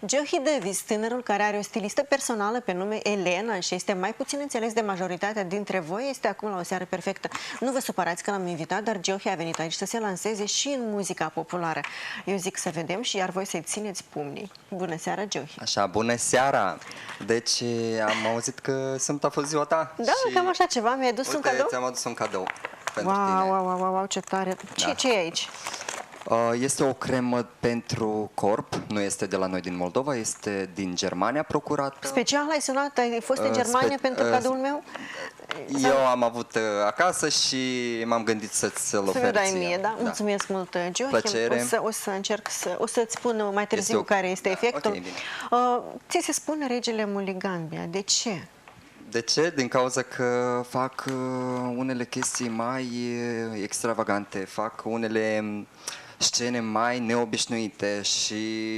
Johi Davis, tânărul care are o stilistă personală pe nume Elena și este mai puțin înțeles de majoritatea dintre voi, este acum la o seară perfectă. Nu vă supărați că l-am invitat, dar Johi a venit aici să se lanseze și în muzica populară. Eu zic să vedem și iar voi să-i țineți pumnii. Bună seara, Johi! Așa, bună seara! Deci am auzit că sâmbătă a fost ziua ta. Da, și cam așa ceva. Mi-ai adus un cadou? ți-am adus un cadou pentru Wow, tine. wow, wow, wow, ce tare! Da. Ce e aici? Este o cremă pentru corp, nu este de la noi din Moldova, este din Germania procurată. Special ai sunat? Ai fost în Germania pentru cadoul meu? Eu am avut acasă și m-am gândit să-ți-l ofer. Să mi-o dai ție. mie, da? Mulțumesc mult, Joachim. Plăcere. O să încerc o să-ți spun mai târziu care este efectul. ok, bine. Ți se spune regele Muligambia. De ce? De ce? Din cauza că fac unele chestii mai extravagante, fac unele scene mai neobișnuite și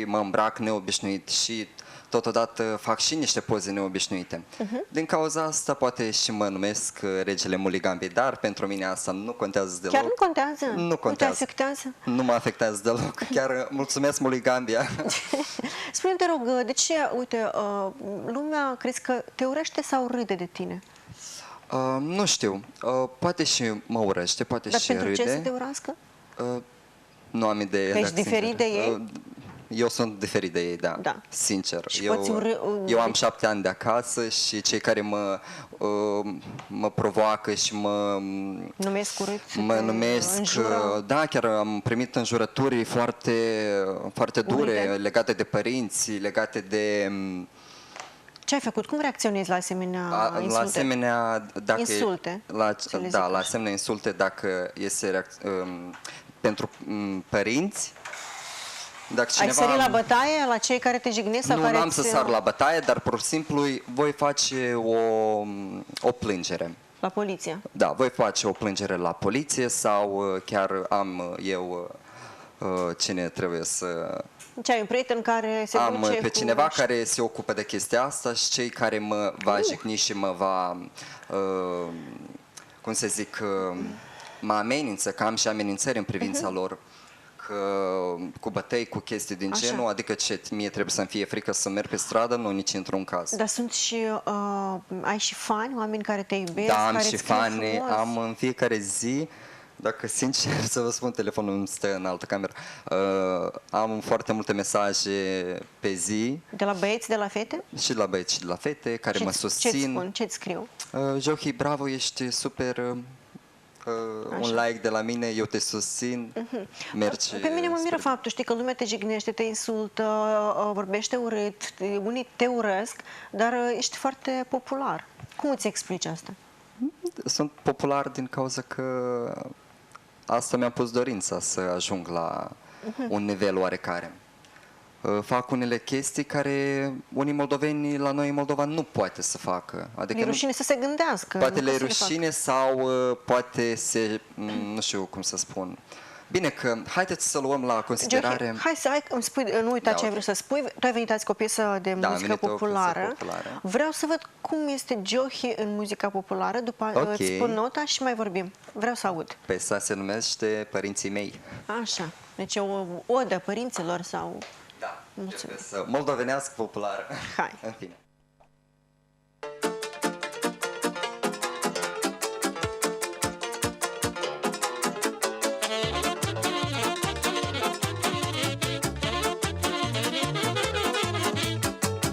mă îmbrac neobișnuit și totodată fac și niște poze neobișnuite. Din cauza asta poate și mă numesc regele Muligambiei, dar pentru mine asta nu contează deloc. Chiar nu contează? Nu contează. Nu te afectează? Nu mă afectează deloc. Chiar mulțumesc Muligambia. Spune-mi, te rog, de ce, uite, lumea crezi că te urăște sau râde de tine? Nu știu. Poate și mă urăște, poate Dar și pentru râde. ce să te urască? Nu am idee. Că ești dacă, diferit sincer. de ei? Eu sunt diferit de ei, da. Da. Sincer. Și poți Eu am 7 ani de acasă și cei care mă provoacă și Numesc urât? mă numesc, înjură? da, chiar am primit înjurături foarte dure Urâte? legate de părinți, legate de Ce ai făcut? Cum reacționezi la asemenea insulte? la asemenea, dacă Insulte, să le zic la așa. asemenea insulte, dacă este pentru părinți, dacă Ai cineva sărit la bătaie la cei care te jignesc? Sau nu care am să sar la bătaie, dar pur și simplu voi face o plângere. La poliție? Da, voi face o plângere la poliție sau chiar am eu cine trebuie să... Ce ai un prieten care se Am duce pe cu... cineva care se ocupă de chestia asta și cei care mă va jigni și mă va, cum să zic, mă amenință, că am și amenințări în privința lor, că cu bătăi, cu chestii din Așa. genul, adică ce mie trebuie să-mi fie frică să merg pe stradă, nu nici într-un caz. Dar sunt și... ai și fani, oameni care te iubesc, Da, am care și îți scriu fani, frumos? am în fiecare zi, dacă sincer să vă spun, telefonul îmi stă în altă cameră, am foarte multe mesaje pe zi De la băieți, de la fete? și de la băieți și de la fete care mă Ce-ți susțin. spun? Ce-ți scriu? Johi, bravo, ești super, un like de la mine, eu te susțin, mergi. Pe mine mă miră spre- faptul, știi, că lumea te jignește, te insultă, vorbește urât, unii te urăsc, dar ești foarte popular. Cum îți explici asta? Sunt popular din cauza că asta mi-a pus dorința să ajung la un nivel oarecare. Fac unele chestii care unii moldoveni la noi în Moldova nu poate să facă. Adică E nu, rușine să se gândească. poate nu le să le rușine sau poate se, nu știu cum să spun. Bine că haideți să luăm la considerare... Joachim, hai îmi spui, nu uita Da, ce ai ok. vrut să spui. Tu ai venit azi cu o piesă de Da, am muzică venit cu o piesă populară. populară. Vreau să văd cum este Johi în muzica populară, după Ok. îți spun nota și mai vorbim. Vreau să aud. Piesa se numește Părinții mei. Așa, deci o odă părinților sau... Da, Mulțumesc. piesă moldovenească populară. Hai. În fine.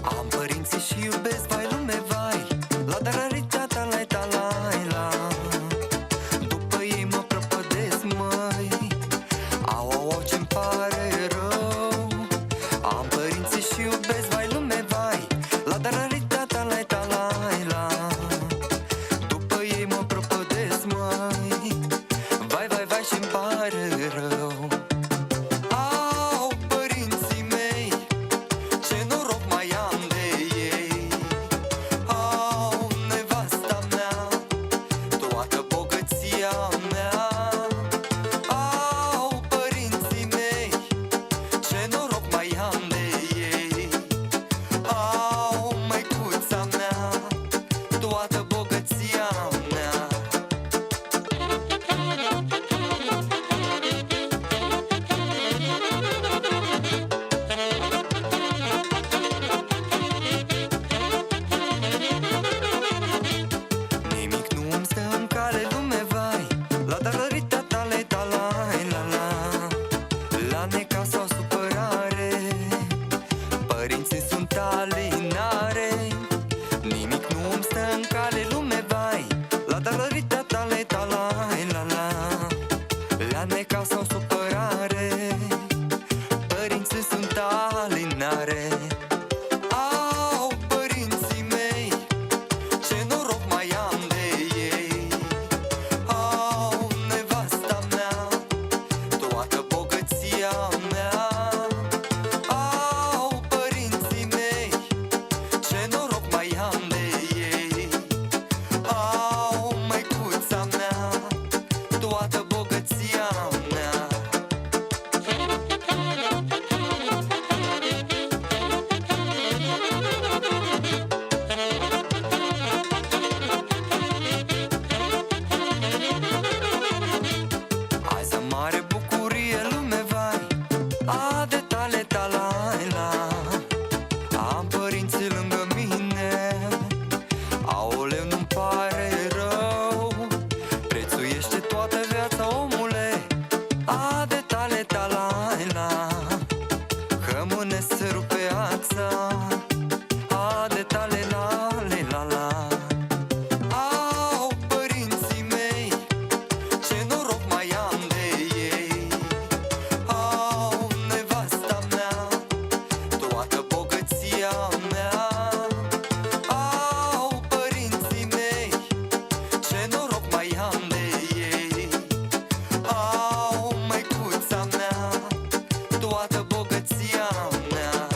Am părinții și iubesc, vai lume, vai. La dararita, la la. După ei mă prăpădesc, măi. Au, ce-mi pare rău. Am părinții și iubesc, vai lume, vai. La dararita, alinare. Nimic nu îmi stă în cale, lume, vai. La dararita tale talai la la. La necaz sau supărare, părinții sunt alinare. Au, părinții mei, ce noroc mai am de ei. Au, nevasta mea, toată bogăția mea. Au, părinții mei, ce noroc mai am de ei. Au, măicuța mea, toată bogăția mea. Azi am mare bucurie, lume, vai. A de tale talai la. Am părinții lângă mine. Aoleu, nu-mi pare rău. Prețuiește toată viața, omule. A de tale talai la. Că mâne se rupe ața. A de tale la le la la. Au, părinții mei, ce noroc mai am de ei. Au, nevasta mea, toată bogăția mea. Au, părinții mei, ce noroc mai am de ei. Au, măicuța mea, toată bogăția mea.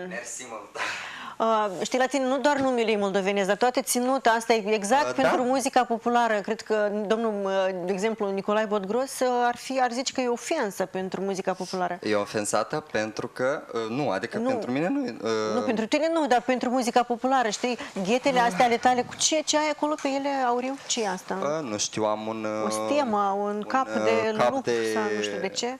Mersi mult. Știi, la tine nu doar numele moldovenesc, dar toate ținuta asta e exact Da. pentru muzica populară. Cred că domnul, de exemplu, Nicolae Bodgros ar zice că e ofensă pentru muzica populară. E ofensată pentru că, nu, adică Nu. pentru mine nu. Nu, pentru tine nu, dar pentru muzica populară, știi? Ghetele astea ale tale, cu ce ai acolo pe ele, Auriu? Ce e asta? Nu știu, am un... O stemă, un cap de lup sau nu știu de ce.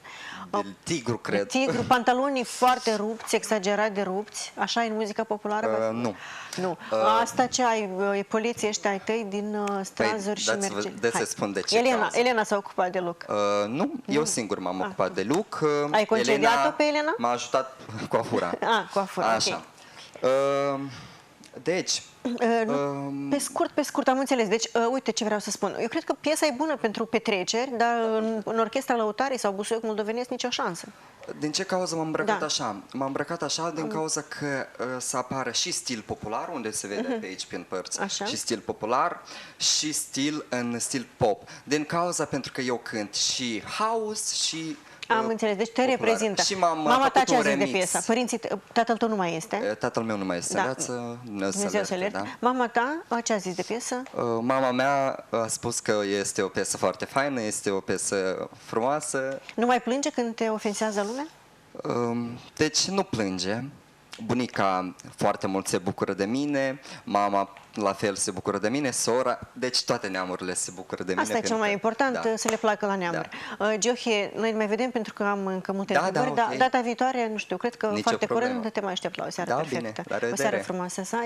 De tigru, cred. Tigru, pantalonii foarte rupți, exagerat de rupți, așa e în muzica populară? Nu. Nu. Asta ce ai, poliții ăștia ai tăi din Stranzuri și dați-vă- merge. dați să spun de ce cauză. Elena s-a ocupat de loc. Nu, eu singur m-am ocupat de look. Ai concediat-o pe Elena? M-a ajutat cu afura. Coafura, Așa. Deci, Pe scurt, am înțeles. Deci, uite ce vreau să spun. Eu cred că piesa e bună pentru petreceri, dar în orchestra Lăutarii sau Busuioc moldovenesc nicio șansă. din ce cauză m-am îmbrăcat Da. așa? M-am îmbrăcat așa din cauza că să apară și stil popular, unde se vede pe aici prin părți, Așa. și stil popular, și stil în stil pop. Din cauza pentru că eu cânt și house și Am înțeles. Deci te popular. reprezintă. Și m-am Mama ta făcut ce a un zis de remix. piesă? Părinții, tatăl tău nu mai este? Tatăl meu nu mai este Da. în viață, Dumnezeu să-l ierte. Mama ta ce a zis de piesă? Mama mea a spus că este o piesă foarte faină, este o piesă frumoasă. Nu mai plânge când te ofensează lumea? Deci nu plânge. Bunica foarte mult se bucură de mine, mama la fel se bucură de mine, sora, deci toate neamurile se bucură de mine. Asta e cel mai important, să le placă la neamuri. Giohie, noi ne mai vedem pentru că am încă multe întrebări, dar ok. data viitoare, nu știu, cred că Nicio foarte problemă. curând te mai aștept la o seară Da, perfectă. bine, la O seară revedere. frumoasă să ai.